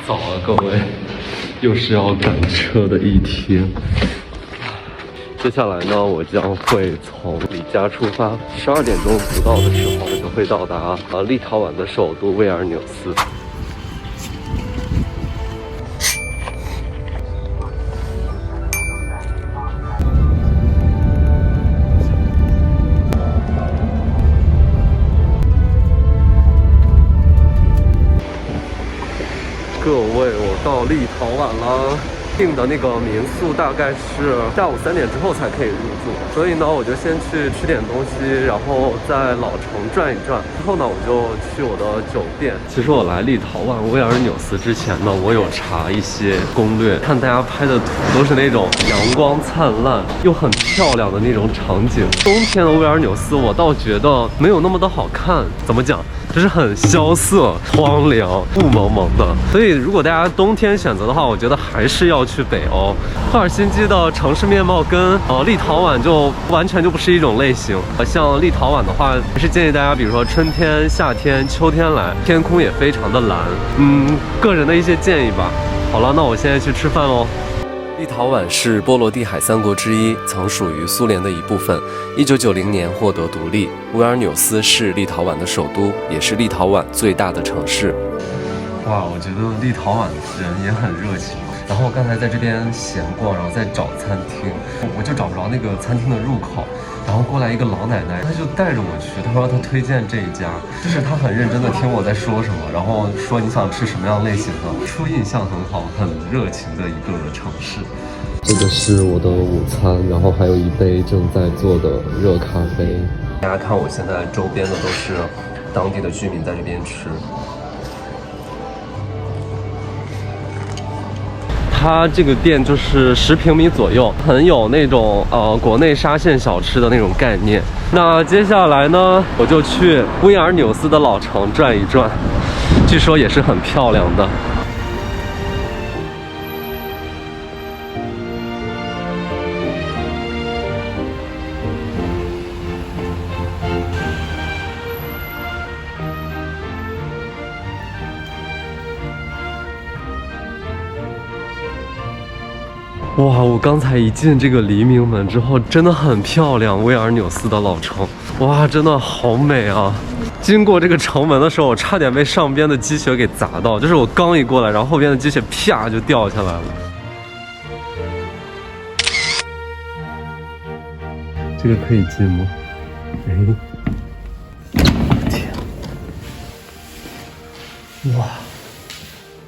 早啊，各位，又是要赶车的一天。接下来呢，我将会从离家出发，12点钟不到的时候就会到达立陶宛的首都维尔纽斯。各位，我到立陶宛了。订的那个民宿大概是下午3点之后才可以入住，所以呢，我就先去吃点东西，然后在老城转一转。之后呢，我就去我的酒店。其实我来立陶宛维尔纽斯之前呢，我有查一些攻略，看大家拍的图都是那种阳光灿烂又很漂亮的那种场景。冬天的维尔纽斯，我倒觉得没有那么的好看。怎么讲？就是很萧瑟、荒凉、雾蒙蒙的，所以如果大家冬天选择的话，我觉得还是要去北欧。赫尔辛基的城市面貌跟立陶宛就完全就不是一种类型。像立陶宛的话，还是建议大家，比如说春天、夏天、秋天来，天空也非常的蓝。个人的一些建议吧。好了，那我现在去吃饭喽。立陶宛是波罗的海3国之一，曾属于苏联的一部分。1990年获得独立。维尔纽斯是立陶宛的首都，也是立陶宛最大的城市。哇，我觉得立陶宛人也很热情。然后我刚才在这边闲逛，然后在找餐厅，我就找不着那个餐厅的入口。然后过来一个老奶奶，她就带着我去，她说她推荐这一家，就是她很认真的听我在说什么，然后说你想吃什么样类型的，初印象很好，很热情的一个城市。这个是我的午餐，然后还有一杯正在做的热咖啡。大家看我现在周边的都是当地的居民在这边吃。它这个店就是10平米左右，很有那种国内沙县小吃的那种概念。那接下来呢，我就去维尔纽斯的老城转一转，据说也是很漂亮的。哇，我刚才一进这个黎明门之后，真的很漂亮。维尔纽斯的老城，哇，真的好美啊！经过这个城门的时候，我差点被上边的积雪给砸到，就是我刚一过来，然后后边的积雪啪就掉下来了。这个可以进吗？天！哇，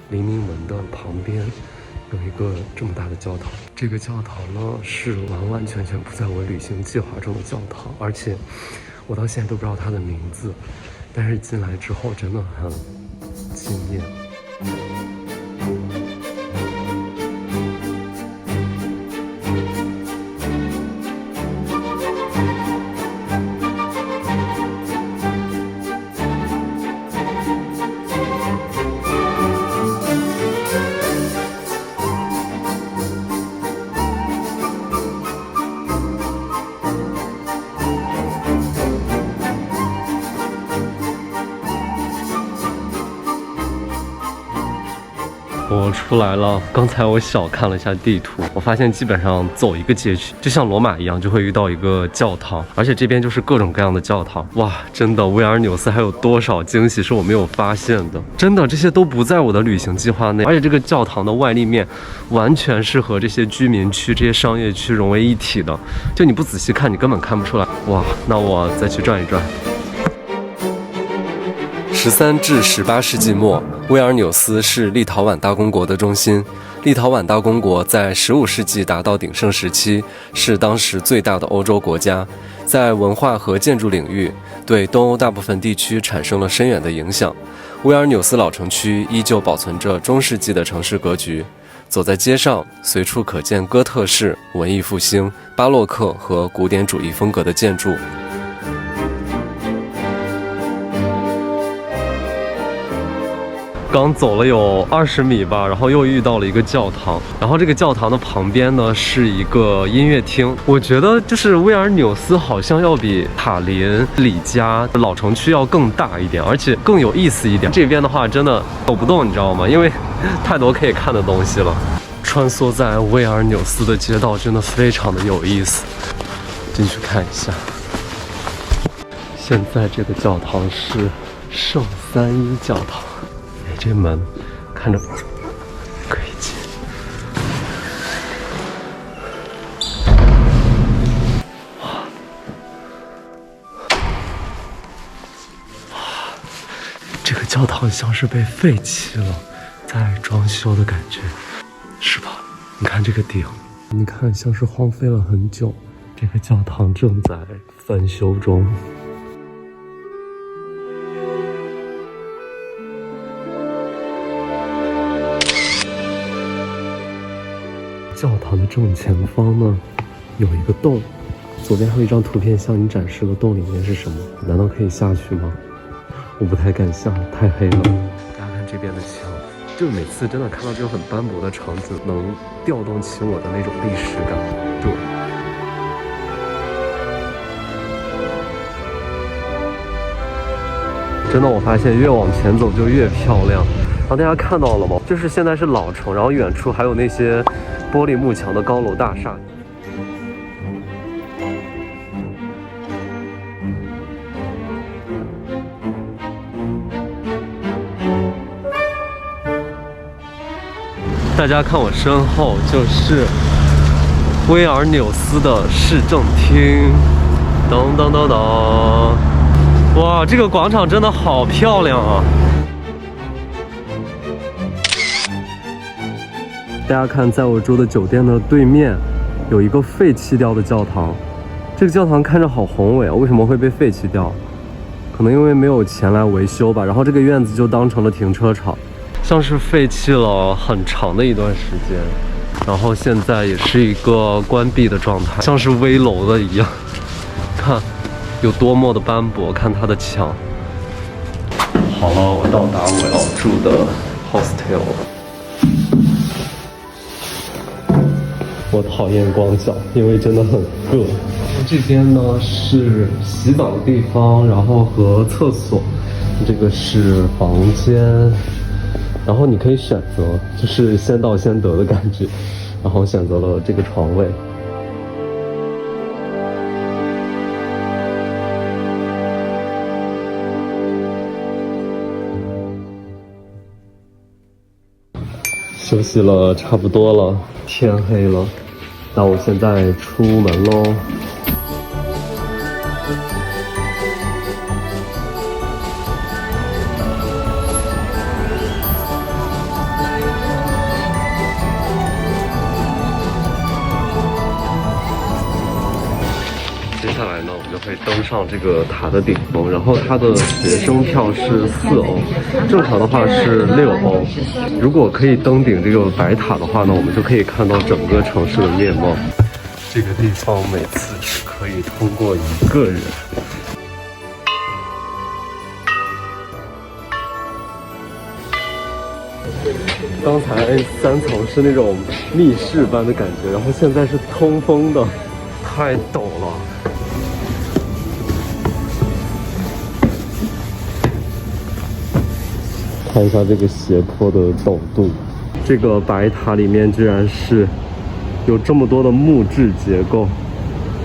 黎明门的旁边有一个这么大的教堂，这个教堂呢是完完全全不在我旅行计划中的教堂，而且我到现在都不知道它的名字，但是进来之后真的很惊艳。我出来了，刚才我小看了一下地图，我发现基本上走一个街区，就像罗马一样，就会遇到一个教堂，而且这边就是各种各样的教堂。哇，真的，维尔纽斯还有多少惊喜是我没有发现的？真的，这些都不在我的旅行计划内，而且这个教堂的外立面完全是和这些居民区、这些商业区融为一体的，就你不仔细看，你根本看不出来。哇，那我再去转一转。13至18世纪末，维尔纽斯是立陶宛大公国的中心。立陶宛大公国在15世纪达到鼎盛时期，是当时最大的欧洲国家，在文化和建筑领域对东欧大部分地区产生了深远的影响。维尔纽斯老城区依旧保存着中世纪的城市格局，走在街上，随处可见哥特式、文艺复兴、巴洛克和古典主义风格的建筑。刚走了有20米吧，然后又遇到了一个教堂，然后这个教堂的旁边呢是一个音乐厅。我觉得就是威尔纽斯好像要比塔林、里加老城区要更大一点，而且更有意思一点。这边的话真的走不动，你知道吗？因为太多可以看的东西了。穿梭在威尔纽斯的街道真的非常的有意思，进去看一下。现在这个教堂是圣三一教堂。这门看着可以进。这个教堂像是被废弃了，在装修的感觉，是吧？你看这个顶，你看像是荒废了很久。这个教堂正在翻修中。教堂的正前方呢，有一个洞，左边还有一张图片向你展示了洞里面是什么。难道可以下去吗？我不太敢下，太黑了。大家看这边的墙，就是每次真的看到这种很斑驳的场景，能调动起我的那种历史感。对。真的，我发现越往前走就越漂亮。然后大家看到了吗？就是现在是老城，然后远处还有那些玻璃幕墙的高楼大厦。大家看我身后就是威尔纽斯的市政厅，噔噔噔噔。哇，这个广场真的好漂亮啊！大家看，在我住的酒店的对面，有一个废弃掉的教堂。这个教堂看着好宏伟啊，为什么会被废弃掉？可能因为没有钱来维修吧。然后这个院子就当成了停车场，像是废弃了很长的一段时间。然后现在也是一个关闭的状态，像是危楼的一样。看。有多么的斑驳，看它的墙。好了，我到达我要住的 hostel 了。我讨厌光脚，因为真的很硌。这边呢是洗澡的地方，然后和厕所。这个是房间，然后你可以选择，就是先到先得的感觉。然后选择了这个床位。休息了差不多了，天黑了，那我现在出门喽。接下来呢，我们就会登上这个塔的顶峰，然后它的学生票是4欧，正常的话是6欧。如果可以登顶这个白塔的话呢，我们就可以看到整个城市的面貌。这个地方每次只可以通过1个人。刚才3层是那种密室般的感觉，然后现在是通风的，太陡了。看一下这个斜坡的陡度，这个白塔里面居然是有这么多的木质结构，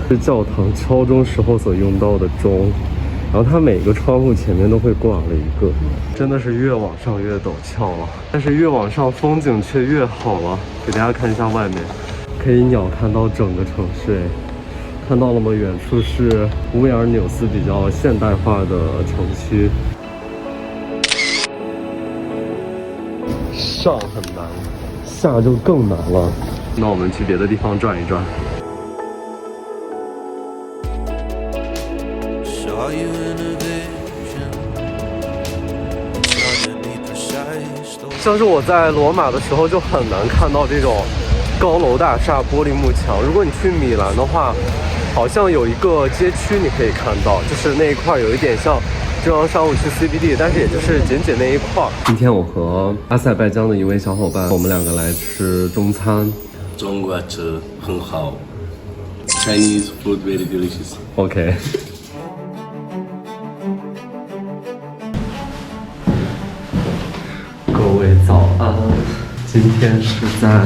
是教堂敲钟时候所用到的钟，然后它每个窗户前面都会挂了一个，真的是越往上越陡峭了，但是越往上风景却越好了。给大家看一下外面，可以鸟看到整个城市，看到了吗？远处是威尔纽斯比较现代化的城区。上很难，下就更难了。那我们去别的地方转一转。像是我在罗马的时候就很难看到这种高楼大厦、玻璃幕墙。如果你去米兰的话，好像有一个街区你可以看到，就是那一块有一点像之后上午去 CBD， 但是也就是仅仅那一块儿。今天我和阿塞拜疆的一位小伙伴，我们两个来吃中餐。中国吃很好 ，Chinese food very delicious。OK。各位早安，今天是在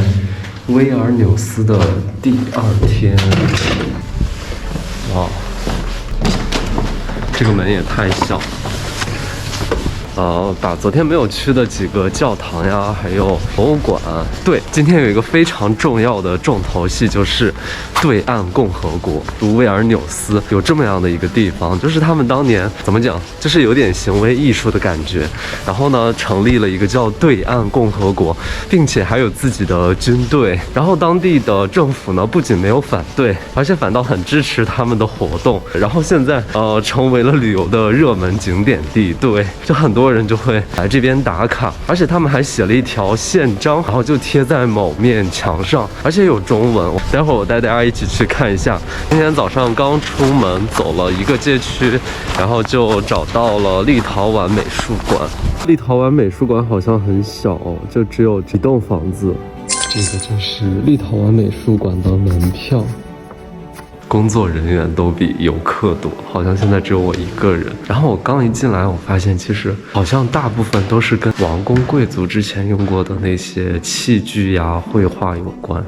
威尔纽斯的第2天。哇，这个门也太小了。把昨天没有去的几个教堂呀，还有博物馆。对，今天有一个非常重要的重头戏，就是对岸共和国维尔纽斯有这么样的一个地方，就是他们当年怎么讲，就是有点行为艺术的感觉。然后呢，成立了一个叫对岸共和国，并且还有自己的军队。然后当地的政府呢，不仅没有反对，而且反倒很支持他们的活动。然后现在成为了旅游的热门景点地。对，就很多人就会来这边打卡，而且他们还写了一条宪章，然后就贴在某面墙上，而且有中文。待会儿我带大家一起去看一下。今天早上刚出门，走了一个街区，然后就找到了立陶宛美术馆。立陶宛美术馆好像很小哦，就只有一栋房子。这个就是立陶宛美术馆的门票。工作人员都比游客多，好像现在只有我一个人。然后我刚一进来，我发现其实好像大部分都是跟王公贵族之前用过的那些器具呀、绘画有关。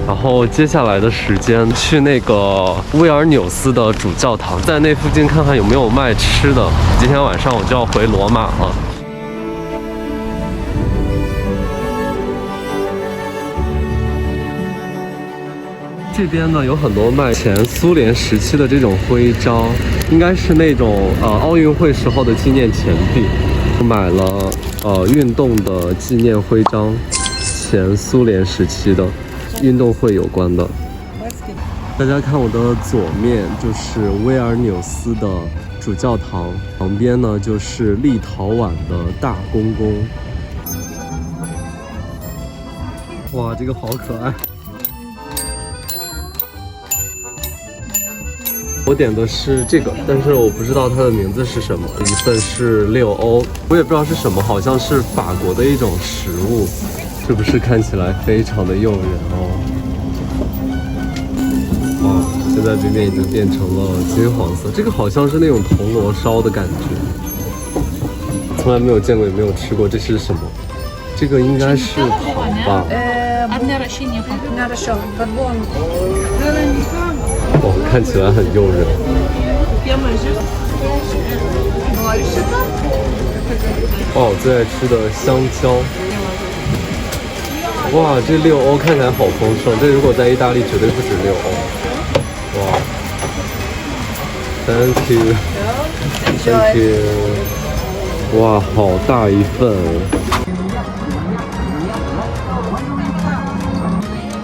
然后接下来的时间去那个威尔纽斯的主教堂，在那附近看看有没有卖吃的。今天晚上我就要回罗马了。这边呢有很多卖前苏联时期的这种徽章，应该是那种奥运会时候的纪念钱币。我买了运动的纪念徽章，前苏联时期的。运动会有关的。大家看我的左面就是威尔纽斯的主教堂，旁边呢就是立陶宛的大公宫。哇，这个好可爱！我点的是这个，但是我不知道它的名字是什么。一份是6欧，我也不知道是什么，好像是法国的一种食物。是不是看起来非常的诱人哦？哇，现在这边已经变成了金黄色，这个好像是那种铜锣烧的感觉，从来没有见过也没有吃过，这是什么？这个应该是糖吧？哇，看起来很诱人。哇，我最爱吃的香蕉。哇，这6欧看起来好丰盛，这如果在意大利绝对不止6欧。哇 ，Thank you，Thank you。哇，好大一份！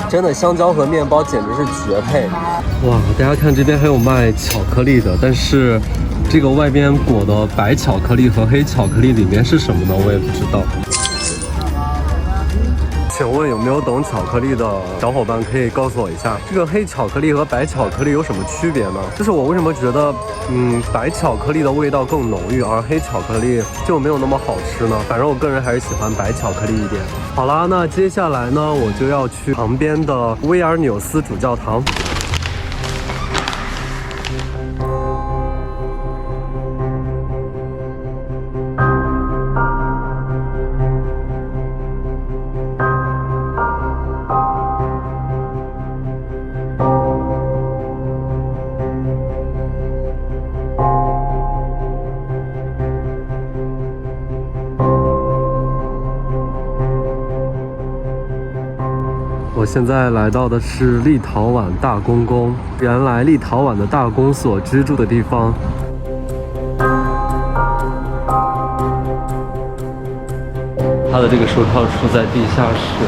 真的香蕉和面包简直是绝配。哇，大家看这边还有卖巧克力的，但是这个外边裹的白巧克力和黑巧克力里面是什么呢？我也不知道。请问有没有懂巧克力的小伙伴可以告诉我一下，这个黑巧克力和白巧克力有什么区别呢？就是我为什么觉得，白巧克力的味道更浓郁，而黑巧克力就没有那么好吃呢？反正我个人还是喜欢白巧克力一点。好啦，那接下来呢，我就要去旁边的威尔纽斯主教堂。我现在来到的是立陶宛大公宫，原来立陶宛的大公所居住的地方。它的这个手套处在地下室，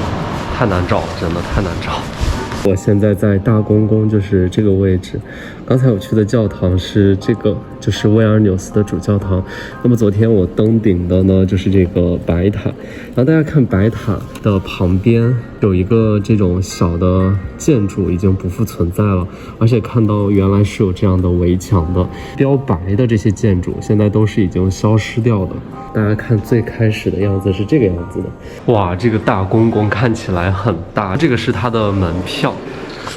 太难找了，真的太难找。我现在在大公宫，就是这个位置。刚才我去的教堂是这个，就是维尔纽斯的主教堂。那么昨天我登顶的呢，就是这个白塔。然后大家看白塔的旁边有一个这种小的建筑已经不复存在了，而且看到原来是有这样的围墙的，标白的这些建筑现在都是已经消失掉的。大家看最开始的样子是这个样子的。哇，这个大公宫看起来很大，这个是它的门票，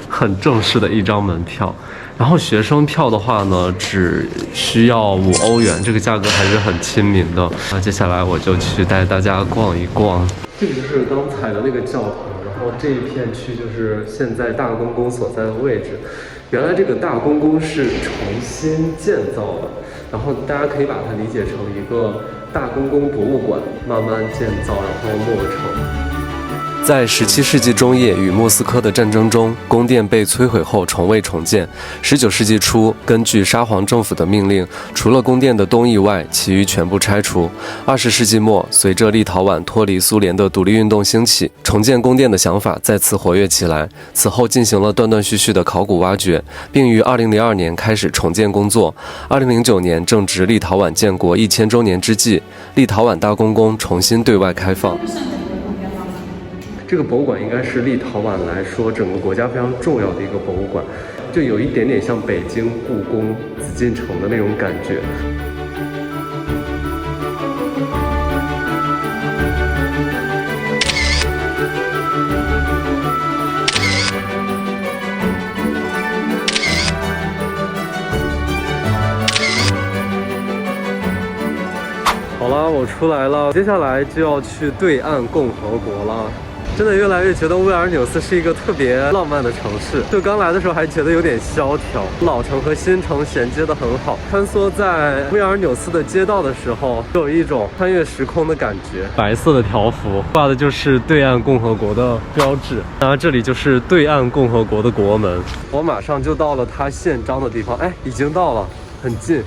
很正式的一张门票。然后学生票的话呢，只需要5欧元，这个价格还是很亲民的。那接下来我就去带大家逛一逛。这个就是刚才的那个教堂，然后这一片区就是现在大公宫所在的位置。原来这个大公宫是重新建造的，然后大家可以把它理解成一个大公宫博物馆，慢慢建造，然后落成。在17世纪中叶与莫斯科的战争中，宫殿被摧毁后重未重建。19世纪初，根据沙皇政府的命令，除了宫殿的东翼外，其余全部拆除。20世纪末，随着立陶宛脱离苏联的独立运动兴起，重建宫殿的想法再次活跃起来。此后进行了断断续续的考古挖掘，并于2002年开始重建工作。2009年正值立陶宛建国1000周年之际，立陶宛大公宫重新对外开放。这个博物馆应该是立陶宛来说整个国家非常重要的一个博物馆，就有一点点像北京故宫紫禁城的那种感觉。好了，我出来了，接下来就要去对岸共和国了。真的越来越觉得维尔纽斯是一个特别浪漫的城市。就刚来的时候还觉得有点萧条，老城和新城衔接得很好。穿梭在维尔纽斯的街道的时候，就有一种穿越时空的感觉。白色的条幅挂的就是对岸共和国的标志，然后这里就是对岸共和国的国门。我马上就到了它宪章的地方，哎，已经到了，很近。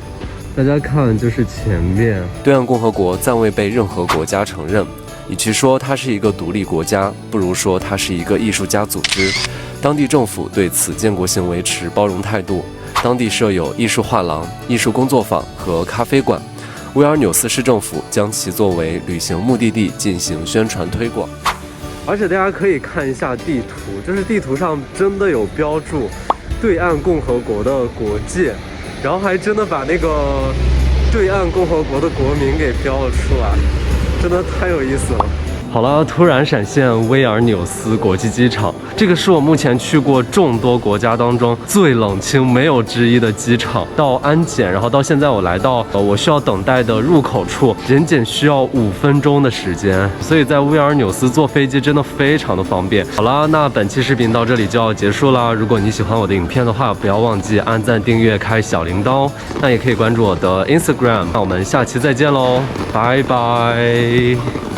大家看，就是前面，对岸共和国暂未被任何国家承认。与其说它是一个独立国家，不如说它是一个艺术家组织。当地政府对此建国行为持包容态度，当地设有艺术画廊、艺术工作坊和咖啡馆。维尔纽斯市政府将其作为旅行目的地进行宣传推广。而且大家可以看一下地图，就是地图上真的有标注对岸共和国的国界，然后还真的把那个对岸共和国的国名给标了出来。真的太有意思了。好了，突然闪现维尔纽斯国际机场，这个是我目前去过众多国家当中最冷清没有之一的机场。到安检，然后到现在我来到我需要等待的入口处，仅需要5分钟的时间，所以在维尔纽斯坐飞机真的非常的方便。好了，那本期视频到这里就要结束了。如果你喜欢我的影片的话，不要忘记按赞、订阅、开小铃铛，那也可以关注我的 Instagram。那我们下期再见喽，拜拜。